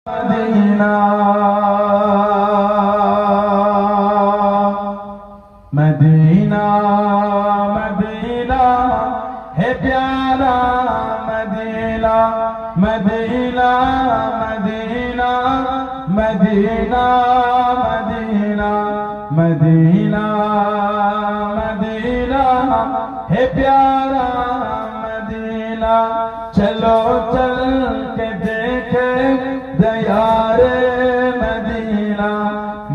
مدینہ مدینہ مدینہ ہے پیارا مدینہ مدینہ مدینہ مدینہ مدینہ مدینہ مدینہ ہے پیارا مدینہ چلو چل کے دیکھے دیار مدینہ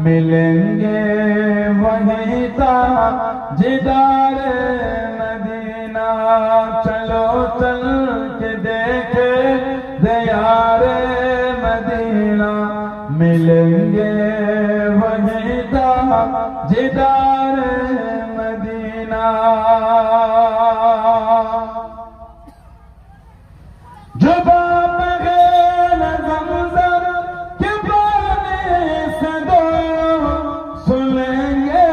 ملیں گے وہیں تاجدار مدینہ چلو چل کے دیکھے دیار مدینہ ملیں گے وہیں تاجدار مدینہ جو باپ غیر زمزم کے پانی سے دو سنیں گے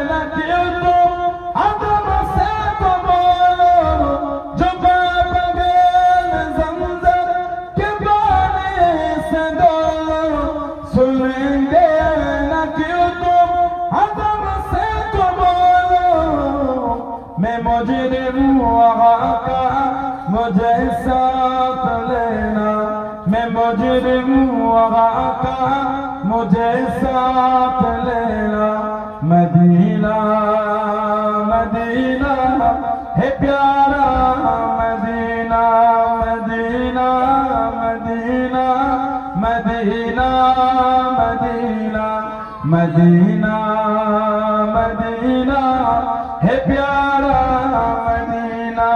نہ کیوں تم عدم سے تو بولو جو باپ غیر زمزم کے پانی سے دو سنیں گے نہ کیوں تم عدم سے تو بولو میں مجرم وہاں کا مجھے ساتھ لینا میں مجرم وہاں کا مجھے ساتھ لینا مدینہ مدینہ ہے پیارا مدینہ مدینہ مدینہ مدینہ مدینہ مدینہ مدینہ ہے پیارا مدینہ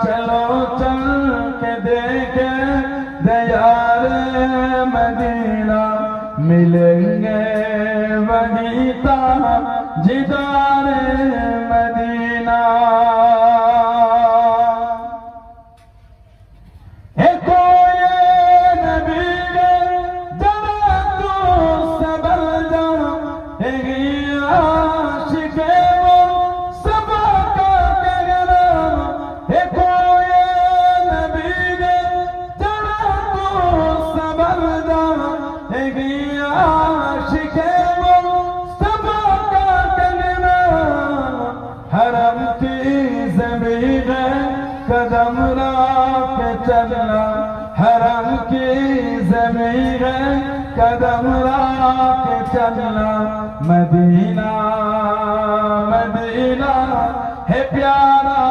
چلو چل کے دیکھے دیار مدینہ ملیں گے وہیں تاجدار مدینہ حرم کی زمین قدم رکھ کے چلنا حرم کی زمین قدم رکھ کے چلنا مدینہ مدینہ ہے پیارا